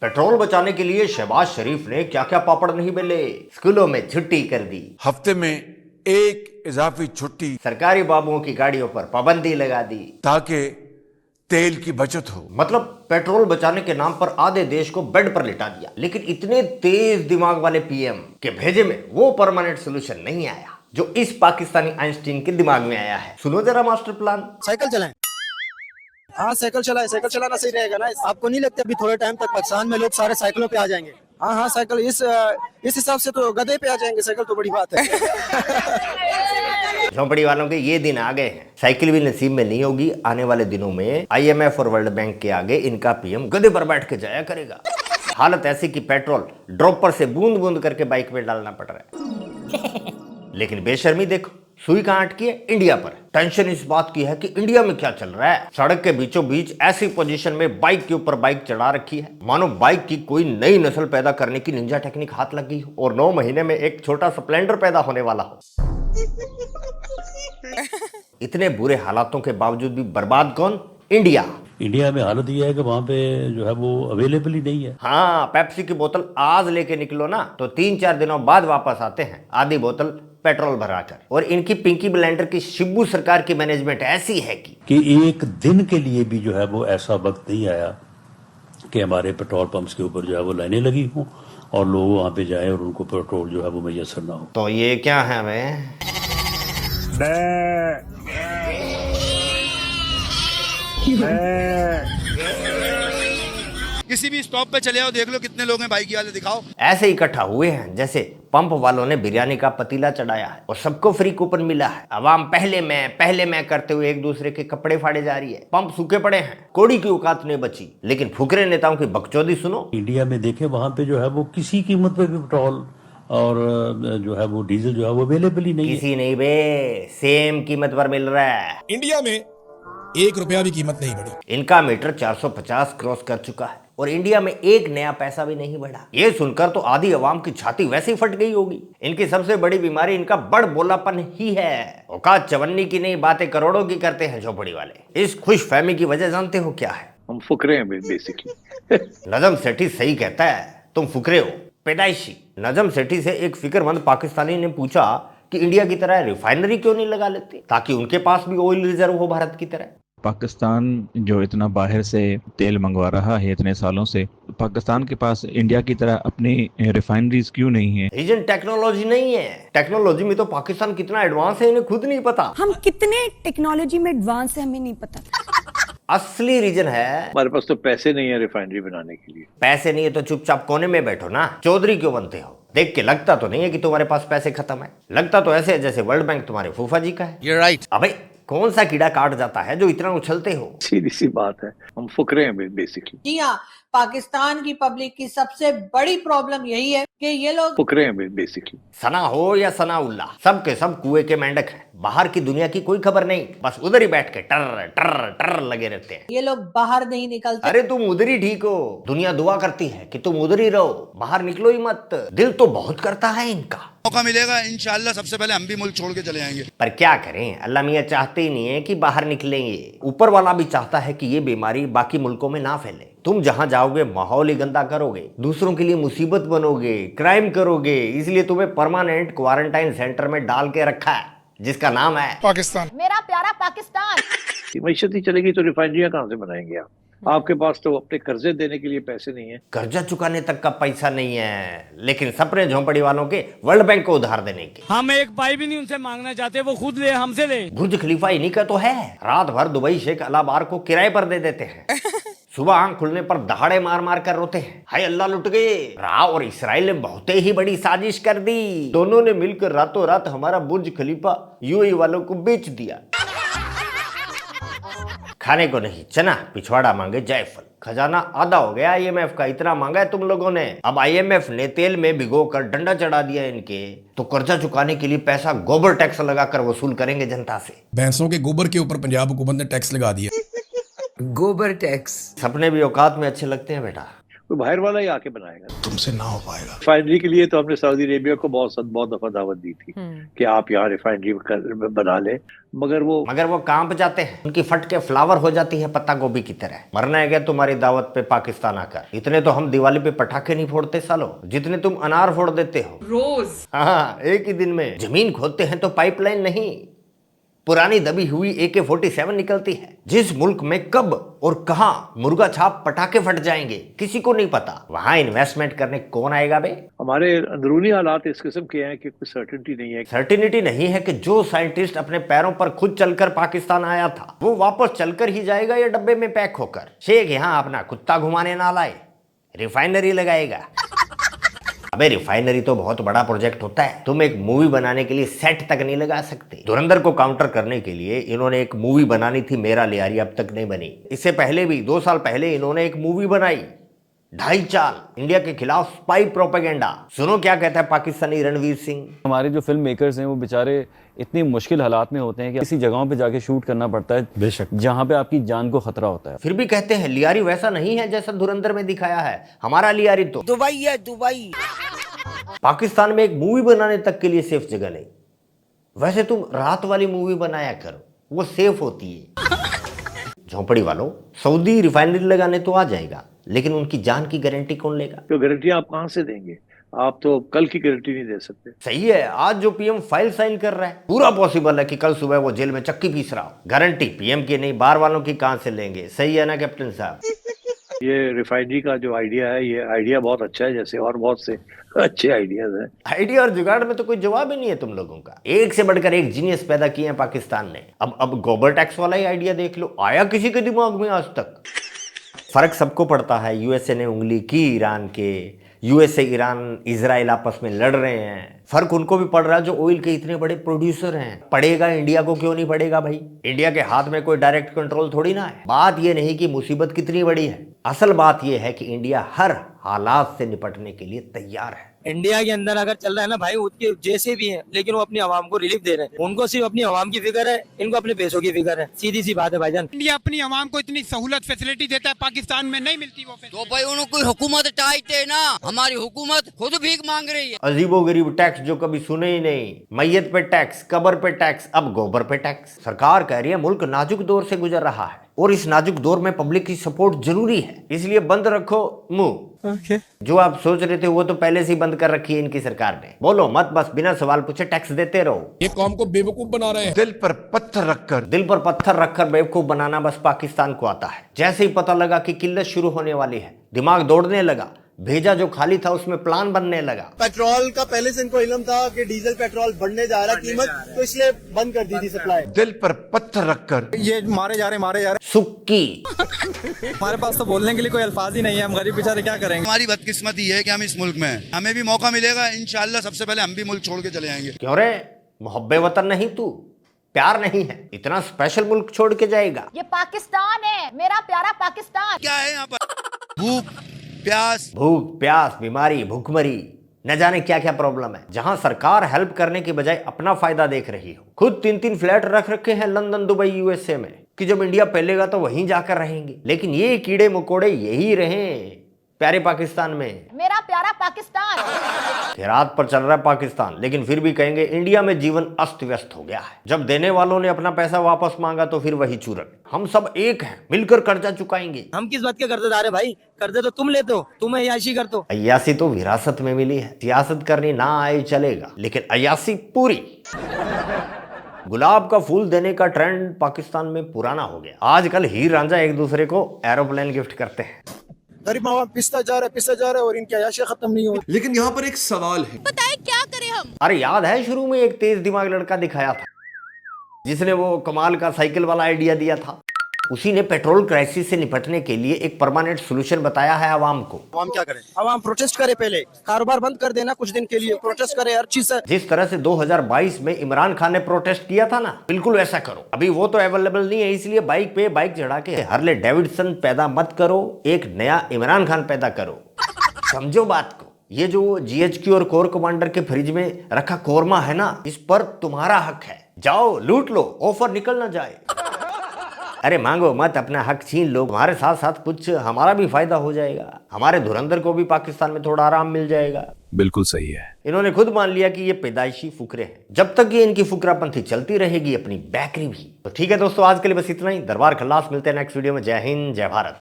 Petrol बचाने के लिए शहबाज शरीफ ने क्या क्या पापड़ नहीं बेले। स्कूलों में छुट्टी कर दी, हफ्ते में एक इजाफी छुट्टी, सरकारी बाबुओं की गाड़ियों पर पाबंदी लगा दी ताकि तेल की बचत हो। मतलब पेट्रोल बचाने के नाम पर आधे देश को बेड पर लिटा दिया। लेकिन इतने तेज दिमाग वाले पीएम के भेजे में वो परमानेंट सोल्यूशन नहीं आया जो इस पाकिस्तानी आइंस्टीन के दिमाग में आया है। सुनो जरा मास्टर प्लान। साइकिल चलाएं। हाँ साइकिल चलाएं, साइकिल चलाना सही रहेगा ना। आपको नहीं लगता अभी थोड़े टाइम तक पाकिस्तान में लोग सारे साइकिलों पे आ जाएंगे? हाँ साइकिल इस हिसाब से तो गधे पे आ जाएंगे। साइकिल तो बड़ी बात है। झोंपड़ी वालों के ये दिन आ गए हैं। साइकिल भी नसीब में नहीं होगी। आने वाले दिनों में IMF और वर्ल्ड बैंक के आगे इनका पीएम गधे पर बैठ के जाया करेगा। हालत ऐसी कि पेट्रोल ड्रॉपर से बूंद बूंद करके बाइक में डालना पड़ रहा है। लेकिन बेशर्मी देखो, सुई कहां अटकी है? इंडिया पर। टेंशन इस बात की है कि इंडिया में क्या चल रहा है। सड़क के बीचों बीच ऐसी पोजीशन में बाइक के ऊपर बाइक चढ़ा रखी है मानो बाइक की कोई नई नस्ल पैदा करने की निंजा टेक्निक हाथ लग गई हो और 9 महीने में एक छोटा स्प्लेंडर पैदा होने वाला हो। इतने बुरे हालातों के बावजूद भी बर्बाद कौन? इंडिया में हालत यह है कि वहाँ पे जो है वो अवेलेबल ही नहीं है। हाँ, पेप्सी की बोतल आज लेके निकलो ना तो 3-4 दिनों बाद वापस आते हैं आधी बोतल पेट्रोल भराकर। और इनकी पिंकी ब्लेंडर की शिब्बू सरकार की मैनेजमेंट ऐसी है कि एक दिन के लिए भी जो है वो ऐसा वक्त नहीं आया कि हमारे पेट्रोल पंप्स के ऊपर जो है वो लाइनें लगी हों और लोग वहाँ पे जाए और उनको पेट्रोल जो है वो मैसर ना हो। तो ये क्या है हमें? किसी भी स्टॉप पे चले आओ, देख लो कितने लोग हैं, बाइक वाले दिखाओ। ऐसे इकट्ठा हुए हैं जैसे पंप वालों ने बिरयानी का पतीला चढ़ाया है और सबको फ्री कूपन मिला है। अवाम पहले मैं करते हुए एक दूसरे के कपड़े फाड़े जा रही है। पंप सूखे पड़े हैं, कोड़ी की औकात नहीं बची। लेकिन फुकरे नेताओं की बकचोदी सुनो। इंडिया में देखे वहाँ पे जो है वो किसी कीमत पे भी पेट्रोल और जो है वो डीजल जो है वो अवेलेबल ही नहीं है। किसी नहीं बे, सेम कीमत पर मिल रहा है। इंडिया में 1 रुपया भी कीमत नहीं बढ़ी। इनका मीटर 450 क्रॉस कर चुका है और इंडिया में एक नया पैसा भी नहीं बढ़ा। ये सुनकर तो आधी अवाम की छाती वैसे ही फट गई होगी। इनकी सबसे बड़ी बीमारी इनका बड़ बोलापन ही है। औकात चवन्नी की नहीं, बातें करोड़ों की करते हैं झोपड़ी वाले। इस खुश फहमी की वजह जानते हो क्या है? हम फुकरे हैं बेसिकली। नजम सेठी सही कहता है, तुम फुकरे हो पैदाइशी। नजम सेठी से एक फिक्रमंद पाकिस्तानी ने पूछा कि इंडिया की तरह रिफाइनरी क्यों नहीं लगा लेते ताकि उनके पास भी ऑयल रिजर्व हो भारत की तरह। पाकिस्तान जो इतना बाहर से तेल मंगवा रहा है इतने सालों से, पाकिस्तान के पास इंडिया की तरह अपनी रिफाइनरीज क्यों नहीं है? रीजन टेक्नोलॉजी नहीं है। टेक्नोलॉजी में तो पाकिस्तान कितना एडवांस है इन्हें खुद नहीं पता। हम कितने टेक्नोलॉजी में एडवांस है हमें नहीं पता। असली रीजन है हमारे पास तो पैसे नहीं है रिफाइनरी बनाने के लिए। पैसे नहीं है तो चुपचाप कोने में बैठो ना। चौधरी क्यों बनते हो? देख के लगता तो नहीं है कि तुम्हारे पास पैसे खत्म है। लगता तो ऐसे है जैसे वर्ल्ड बैंक तुम्हारे फूफा जी का है। You're right. अबे कौन सा कीड़ा काट जाता है जो इतना उछलते हो? सीधी सी बात है, हम फुकरे हैं बेसिकली। जी हाँ, पाकिस्तान की पब्लिक की सबसे बड़ी प्रॉब्लम यही है कि ये लोग फुकरे हैं बेसिकली। सना हो या सनाउल्ला, सब के सब कुएं के मेंढक हैं। बाहर की दुनिया की कोई खबर नहीं, बस उधर ही बैठ के टर टर टर लगे रहते हैं। ये लोग बाहर नहीं निकलते। अरे तुम उधर ही ठीक हो। दुनिया दुआ करती है कि तुम उधर ही रहो, बाहर निकलो ही मत। दिल तो बहुत करता है इनका। मौका मिलेगा इंशाल्लाह सबसे पहले हम भी मुल्क छोड़ के चले जाएंगे। पर क्या करें, अल्लाह मियाँ चाहते ही नहीं है कि बाहर निकलेंगे। ऊपर वाला भी चाहता है कि ये बीमारी बाकी मुल्कों में ना फैले। तुम जहां जाओगे माहौल ही गंदा करोगे, दूसरों के लिए मुसीबत बनोगे, क्राइम करोगे। इसलिए तुम्हें परमानेंट क्वारंटाइन सेंटर में डाल के रखा है जिसका नाम है पाकिस्तान। मेरा प्यारा पाकिस्तान। मैशत ही चलेगी तो रिफाइनरियां कहाँ से बनाएंगे आप? आपके पास तो अपने कर्जे देने के लिए पैसे नहीं है। कर्जा चुकाने तक का पैसा नहीं है, लेकिन सपने झोंपड़ी वालों के वर्ल्ड बैंक को उधार देने के। हम एक पाई भी नहीं उनसे मांगना चाहते, वो खुद ले हमसे ले। बुर्ज खलीफा इन्हीं का तो है। रात भर दुबई शेख अलाबार को किराए पर दे देते हैं। सुबह आंख खुलने पर दहाड़े मार मार कर रोते हैं, हाय अल्लाह लुट गए। राव और इसराइल ने बहुत ही बड़ी साजिश कर दी। दोनों ने मिलकर रातों रात हमारा बुर्ज खलीफा UAE वालों को बेच दिया। खाने को नहीं चना, पिछवाड़ा मांगे जायफल। खजाना आधा हो गया IMF का, इतना मांगा है तुम लोगों ने। अब IMF ने तेल में भिगोकर डंडा चढ़ा दिया इनके, तो कर्जा चुकाने के लिए पैसा गोबर टैक्स लगाकर वसूल करेंगे जनता से। भैंसों के गोबर के ऊपर पंजाब हुकूमत ने टैक्स लगा दिया। गोबर टैक्स। सपने भी औकात में अच्छे लगते हैं बेटा। तो बाहर वाला ही आके बनाएगा। तुमसे ना हो पाएगा। रिफाइनरी के लिए तो हमने सऊदी अरेबिया को बहुत दफा दावत दी थी कि आप यहाँ रिफाइनरी बना ले, मगर वो कांप जाते हैं, उनकी फट के फ्लावर हो जाती है पत्ता गोभी की तरह। मरना है क्या तुम्हारी दावत पे पाकिस्तान आकर? इतने तो हम दिवाली पे पटाखे नहीं फोड़ते सालो जितने तुम अनार फोड़ देते हो रोज। हाँ, एक ही दिन में जमीन खोदते हैं तो पाइपलाइन नहीं, पुरानी दबी हुई AK-47 निकलती है। जिस मुल्क में कब और कहां मुर्गा छाप पटाखे फट जाएंगे किसी को नहीं पता, वहां इन्वेस्टमेंट करने कौन आएगा बे? हमारे अंदरूनी हालात इस किस्म के हैं कि कोई सर्टेनिटी नहीं है। सर्टेनिटी नहीं है कि जो साइंटिस्ट अपने पैरों पर खुद चलकर पाकिस्तान आया था वो वापस चलकर ही जाएगा या डब्बे में पैक होकर? शेख यहाँ अपना कुत्ता घुमाने ना लाए, रिफाइनरी लगाएगा। अबे रिफाइनरी तो बहुत बड़ा प्रोजेक्ट होता है, तुम एक मूवी बनाने के लिए सेट तक नहीं लगा सकते। धुरंधर को काउंटर करने के लिए इन्होंने एक मूवी बनानी थी मेरा लियारी, अब तक नहीं बनी। इससे पहले भी 2 साल पहले इन्होंने एक मूवी बनाई 2.5 चाल इंडिया के खिलाफ स्पाई प्रोपेगेंडा। सुनो क्या कहता है पाकिस्तानी रणवीर सिंह। हमारे जो फिल्म मेकर्स हैं वो बेचारे इतनी मुश्किल हालात में होते हैं कि ऐसी जगहों पे जाके शूट करना पड़ता है बेशक जहाँ पे आपकी जान को खतरा होता है। फिर भी कहते हैं लियारी वैसा नहीं है जैसा धुरंधर में दिखाया है। हमारा लियारी तो दुबई है, दुबई। पाकिस्तान में एक मूवी बनाने तक के लिए सेफ जगह नहीं। वैसे तुम रात वाली मूवी बनाया करो, वो सेफ होती है। झोंपड़ी वालों, सऊदी रिफाइनरी लगाने तो आ जाएगा, लेकिन उनकी जान की गारंटी कौन लेगा? तो गारंटी आप कहां से देंगे? आप तो कल की गारंटी नहीं दे सकते। सही है, आज जो पीएम फाइल साइन कर रहा है पूरा पॉसिबल है कि कल सुबह वो जेल में चक्की पीस रहा हो। गारंटी पीएम की नहीं, बाहर वालों की कहां से लेंगे? सही है ना कैप्टन साहब? ये रिफाइनरी का जो आइडिया है, ये आइडिया बहुत अच्छा है, जैसे और बहुत से अच्छे आइडियाज हैं। आइडिया और जुगाड़ में तो कोई जवाब ही नहीं है तुम लोगों का। एक से बढ़कर एक जीनियस पैदा किए हैं पाकिस्तान ने। अब गोबर टैक्स वाला ही आइडिया देख लो, आया किसी के दिमाग में आज तक? फर्क सबको पड़ता है। यूएसए ने उंगली की ईरान के, यूएसए ईरान इजराइल आपस में लड़ रहे हैं। फर्क उनको भी पड़ रहा है जो ऑयल के इतने बड़े प्रोड्यूसर हैं। पड़ेगा इंडिया को, क्यों नहीं पड़ेगा भाई? इंडिया के हाथ में कोई डायरेक्ट कंट्रोल थोड़ी ना है। बात यह नहीं कि मुसीबत कितनी बड़ी है, असल बात यह है कि इंडिया हर हालात से निपटने के लिए तैयार है। इंडिया के अंदर अगर चल रहा है ना भाई, उसके जैसे भी हैं, लेकिन वो अपनी आवाम को रिलीफ दे रहे हैं। उनको सिर्फ अपनी आवाम की फिक्र है, इनको अपने पैसों की फिक्र है। सीधी सी बात है भाईजान। इंडिया अपनी आवाम को इतनी सहूलत फैसिलिटी देता है, पाकिस्तान में नहीं मिलती वो। तो भाई उनको हुकूमत टाइट है ना, हमारी हुकूमत खुद भीख मांग रही है। अजीबोगरीब टैक्स जो कभी सुने ही नहीं। मैयत पे टैक्स, कब्र पे टैक्स, अब गोबर पे टैक्स। सरकार कह रही है मुल्क नाजुक दौर से गुजर रहा है और इस नाजुक दौर में पब्लिक की सपोर्ट जरूरी है, इसलिए बंद रखो मुंह। जो आप सोच रहे थे वो तो पहले से ही बंद कर रखी है इनकी सरकार ने। बोलो मत, बस बिना सवाल पूछे टैक्स देते रहो। ये कौम को बेवकूफ बना रहे हैं। दिल पर पत्थर रखकर बेवकूफ बनाना बस पाकिस्तान को आता है। जैसे ही पता लगा कि किल्लत शुरू होने वाली है, दिमाग दौड़ने लगा। भेजा जो खाली था उसमें प्लान बनने लगा। पेट्रोल का पहले से इनको इल्म था कि डीजल पेट्रोल बढ़ने जा रहा कीमत, तो इसलिए बंद कर दी थी सप्लाई। दिल पर पत्थर रखकर ये मारे जा रहे सुक्की। हमारे पास तो बोलने के लिए कोई अल्फाज ही नहीं है, हम गरीब बेचारे क्या करेंगे। हमारी बदकिस्मती है कि हम इस मुल्क में हैं। हमें भी मौका मिलेगा इंशाल्लाह, सबसे पहले हम भी मुल्क छोड़ के चले जाएंगे। क्यों रे, मोहब्बे वतन नहीं तू? प्यार नहीं है, इतना स्पेशल मुल्क छोड़ के जाएगा? ये पाकिस्तान है, मेरा प्यारा पाकिस्तान। क्या है यहाँ पर? भूख प्यास, बीमारी, भूखमरी, न जाने क्या क्या प्रॉब्लम है। जहां सरकार हेल्प करने की बजाय अपना फायदा देख रही हो। खुद 3-3 फ्लैट रख रखे हैं लंदन, दुबई, यूएसए में कि जब इंडिया फैलेगा तो वहीं जाकर रहेंगे। लेकिन ये कीड़े मकोड़े यही रहे प्यारे पाकिस्तान में। मेरा प्यारा पाकिस्तान। खैरात पर चल रहा है पाकिस्तान, लेकिन फिर भी कहेंगे इंडिया में जीवन अस्त व्यस्त हो गया है। जब देने वालों ने अपना पैसा वापस मांगा तो फिर वही चूरन। हम सब एक हैं, मिलकर कर्जा चुकाएंगे। हम किस बात के कर्जदार है भाई? कर्जे तो तुम लेते हो, तुम अय्याशी करते हो। अय्याशी तो विरासत में मिली है, सियासत करनी ना आए चलेगा, लेकिन अय्याशी पूरी। गुलाब का फूल देने का ट्रेंड पाकिस्तान में पुराना हो गया। आजकल हीर रांझा एक दूसरे को एरोप्लेन गिफ्ट करते हैं। गरीब माँ पिसता जा रहा है और इनकी अय्याशी खत्म नहीं हो रही। लेकिन यहाँ पर एक सवाल है, बताए क्या करें हम? अरे याद है शुरू में एक तेज दिमाग लड़का दिखाया था जिसने वो कमाल का साइकिल वाला आइडिया दिया था। उसी ने पेट्रोल क्राइसिस से निपटने के लिए एक परमानेंट सोल्यूशन बताया है आवाम को। आवाम क्या करे? आवाम प्रोटेस्ट करे, पहले कारोबार बंद कर देना कुछ दिन के लिए, प्रोटेस्ट करे हर चीज से। जिस तरह से 2022 में इमरान खान ने प्रोटेस्ट किया था ना, बिल्कुल वैसा करो। अभी वो तो अवेलेबल नहीं है, इसलिए बाइक पे बाइक चढ़ा के हार्ले डेविडसन पैदा मत करो, एक नया इमरान खान पैदा करो। समझो बात को। ये जो GHQ और कोर कमांडर के फ्रिज में रखा कोरमा है ना, इस पर तुम्हारा हक है। जाओ लूट लो, ऑफर निकल ना जाए। अरे मांगो मत, अपना हक छीन लो, हमारे साथ साथ कुछ हमारा भी फायदा हो जाएगा, हमारे धुरंधर को भी पाकिस्तान में थोड़ा आराम मिल जाएगा। बिल्कुल सही है। इन्होंने खुद मान लिया कि ये पैदाइशी फुकरे हैं, जब तक ये इनकी फुकरापंथी चलती रहेगी अपनी बैकरी भी। तो ठीक है दोस्तों, आज के लिए बस इतना ही। दरबार खल्लास, मिलते हैं नेक्स्ट वीडियो में। जय हिंद, जय भारत।